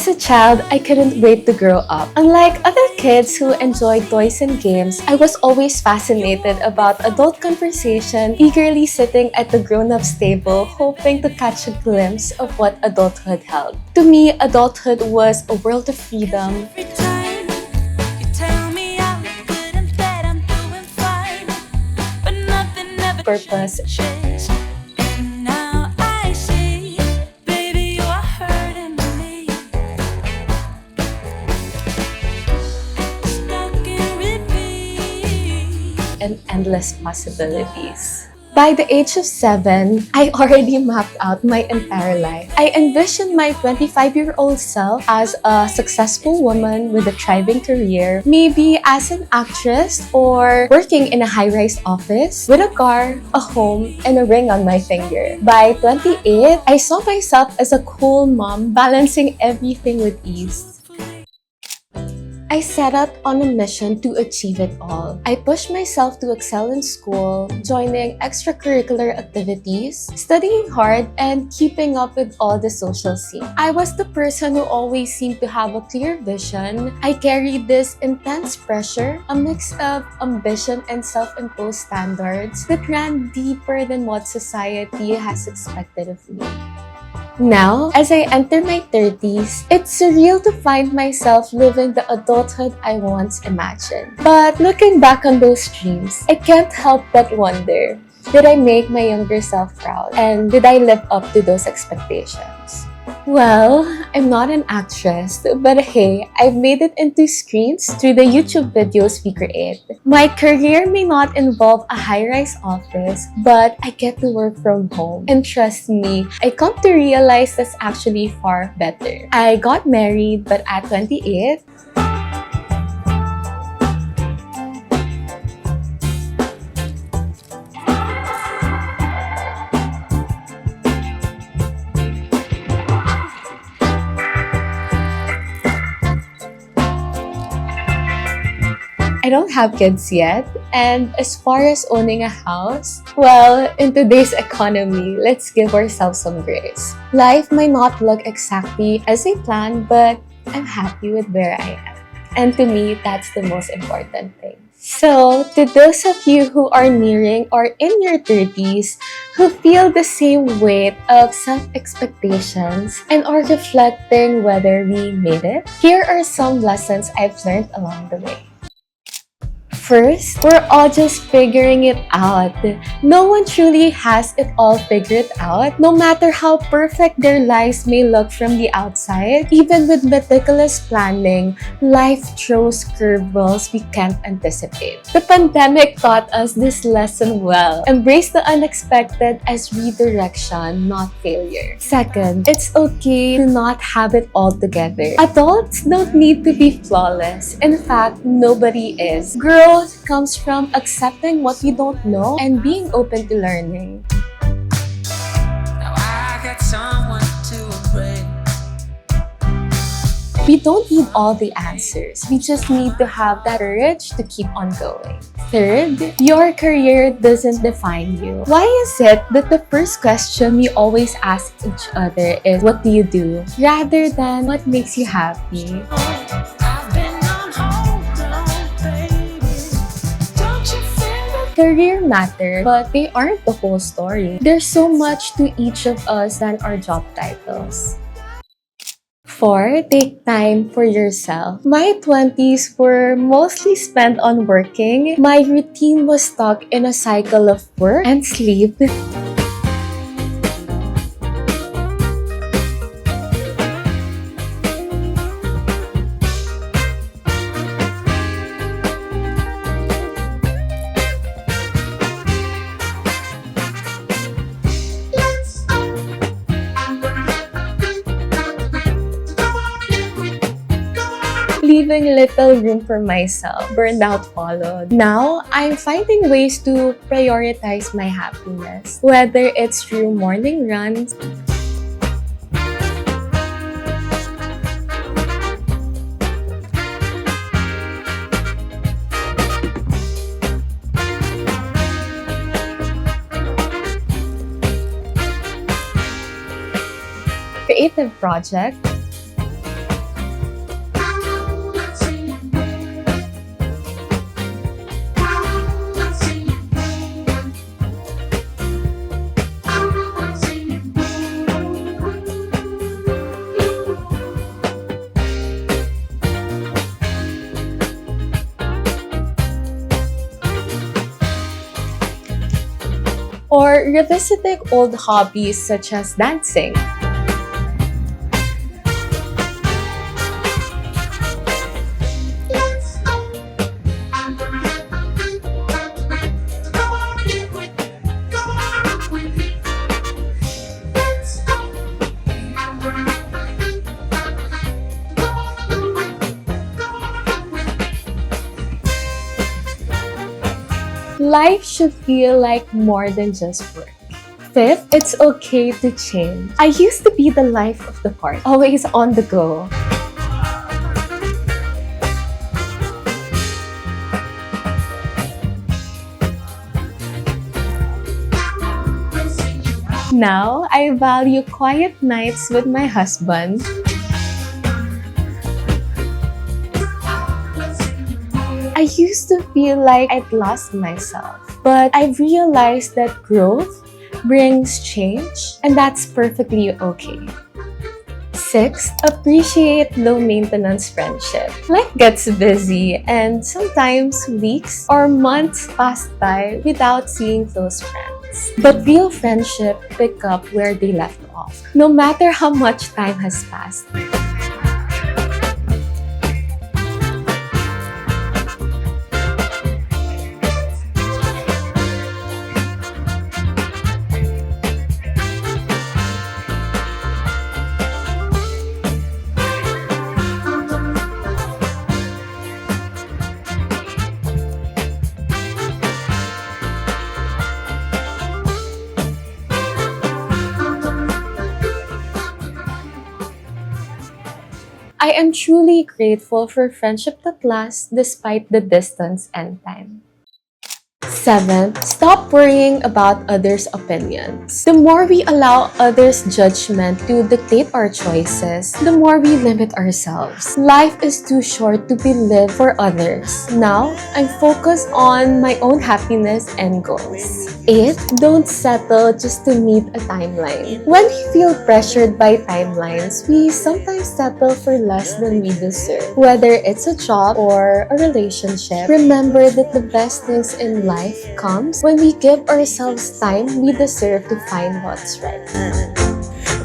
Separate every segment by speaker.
Speaker 1: As a child, I couldn't wait to grow up. Unlike other kids who enjoy toys and games, I was always fascinated about adult conversation, eagerly sitting at the grown-ups table, hoping to catch a glimpse of what adulthood held. To me, adulthood was a world of freedom, purpose, and endless possibilities. By the age of 7, I already mapped out my entire life. I envisioned my 25-year-old self as a successful woman with a thriving career, maybe as an actress or working in a high-rise office with a car, a home, and a ring on my finger. By 28, I saw myself as a cool mom balancing everything with ease. I set out on a mission to achieve it all. I pushed myself to excel in school, joining extracurricular activities, studying hard, and keeping up with all the social scene. I was the person who always seemed to have a clear vision. I carried this intense pressure, a mix of ambition and self-imposed standards that ran deeper than what society has expected of me. Now, as I enter my 30s, it's surreal to find myself living the adulthood I once imagined. But looking back on those dreams, I can't help but wonder, did I make my younger self proud? And did I live up to those expectations? Well, I'm not an actress, but hey, I've made it into screens through the YouTube videos we create. My career may not involve a high-rise office, but I get to work from home. And trust me, I come to realize that's actually far better. I got married, but at 28, I don't have kids yet, and as far as owning a house, well, in today's economy, let's give ourselves some grace. Life might not look exactly as I planned, but I'm happy with where I am. And to me, that's the most important thing. So, to those of you who are nearing or in your 30s, who feel the same weight of self-expectations and are reflecting whether we made it, here are some lessons I've learned along the way. First, we're all just figuring it out. No one truly has it all figured out, no matter how perfect their lives may look from the outside. Even with meticulous planning, life throws curveballs we can't anticipate. The pandemic taught us this lesson well. Embrace the unexpected as redirection, not failure. Second, it's okay to not have it all together. Adults don't need to be flawless. In fact, nobody is. Growth comes from accepting what you don't know and being open to learning. Now I got someone to embrace. We don't need all the answers. We just need to have that courage to keep on going. Third, your career doesn't define you. Why is it that the first question we always ask each other is, what do you do? Rather than, what makes you happy? Career matter, but they aren't the whole story. There's so much to each of us than our job titles. 4, take time for yourself. My 20s were mostly spent on working. My routine was stuck in a cycle of work and sleep. Leaving little room for myself. Burnout followed. Now, I'm finding ways to prioritize my happiness, whether it's through morning runs, creative projects, or revisiting old hobbies such as dancing. Life should feel like more than just work. Fifth, it's okay to change. I used to be the life of the party, always on the go. Now, I value quiet nights with my husband. I used to feel like I'd lost myself, but I realized that growth brings change, and that's perfectly okay. Sixth, appreciate low-maintenance friendship. Life gets busy, and sometimes weeks or months pass by without seeing those friends. But real friendship pick up where they left off, no matter how much time has passed. I am truly grateful for friendship that lasts despite the distance and time. Seventh, stop worrying about others' opinions. The more we allow others' judgment to dictate our choices, the more we limit ourselves. Life is too short to be lived for others. Now, I'm focused on my own happiness and goals. 8. Don't settle just to meet a timeline. When we feel pressured by timelines, we sometimes settle for less than we deserve. Whether it's a job or a relationship, remember that the best things in life comes when we give ourselves time we deserve to find what's right.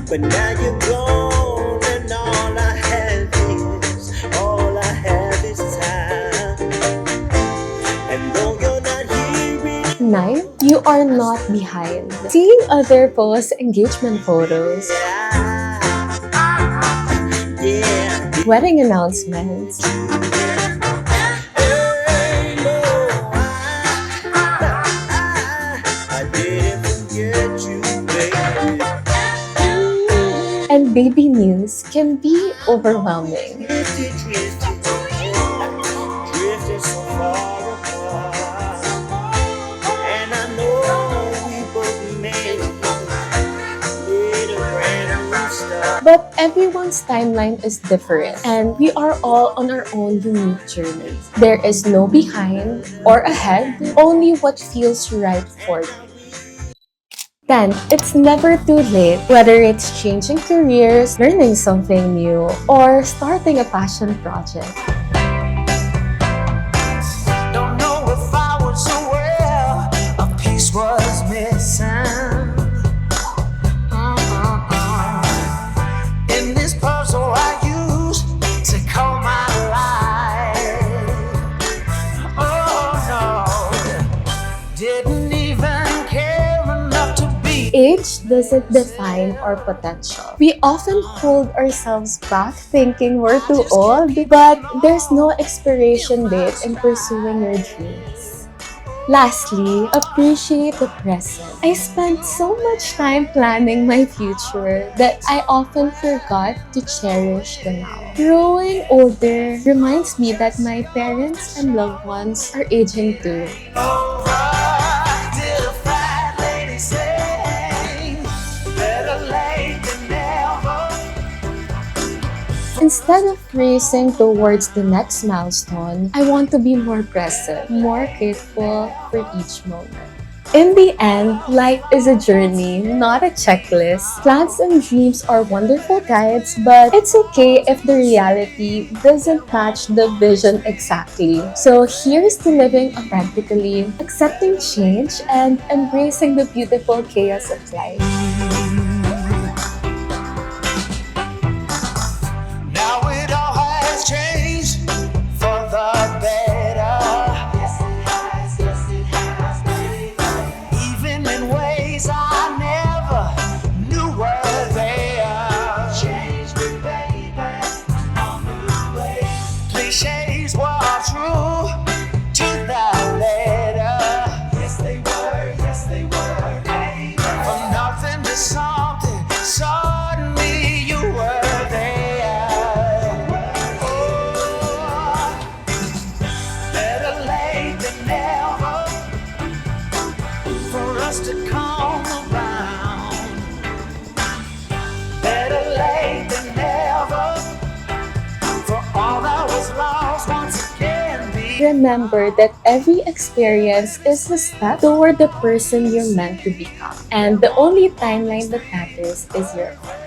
Speaker 2: But now you're gone and all I have is time. And though you're not here,
Speaker 1: 9. You are not behind. Seeing other post engagement photos, wedding announcements, and baby news can be overwhelming. But everyone's timeline is different, and we are all on our own unique journey. There is no behind or ahead, only what feels right for you. 10. It's never too late, whether it's changing careers, learning something new, or starting a passion project.
Speaker 2: don't know if I was aware a piece was missing. In this puzzle I used to call my life. Oh no, didn't even care enough to be.
Speaker 1: Age doesn't define our potential. We often hold ourselves back thinking we're too old, but there's no expiration date in pursuing your dreams. Lastly, appreciate the present. I spent so much time planning my future that I often forgot to cherish the now. Growing older reminds me that my parents and loved ones are aging too.
Speaker 2: Did a fat lady say, better late than never.
Speaker 1: Instead of racing towards the next milestone, I want to be more present, more grateful for each moment. In the end, life is a journey, not a checklist. Plans and dreams are wonderful guides, but it's okay if the reality doesn't match the vision exactly. So here's to living authentically, accepting change, and embracing the beautiful chaos of life.
Speaker 2: Now it all has changed for the better. Yes, it has. Yes, it has, baby. Even in ways I never knew were there. Change me, baby, on the way. Cliches were true to the letter. Yes, they were. Yes, they were, baby. From nothing to something, suddenly you were there. Oh, better late than never for us to come around. Better late than never for all that was lost once again.
Speaker 1: Remember that every experience is a step toward the person you're meant to become. And the only timeline that matters is your own.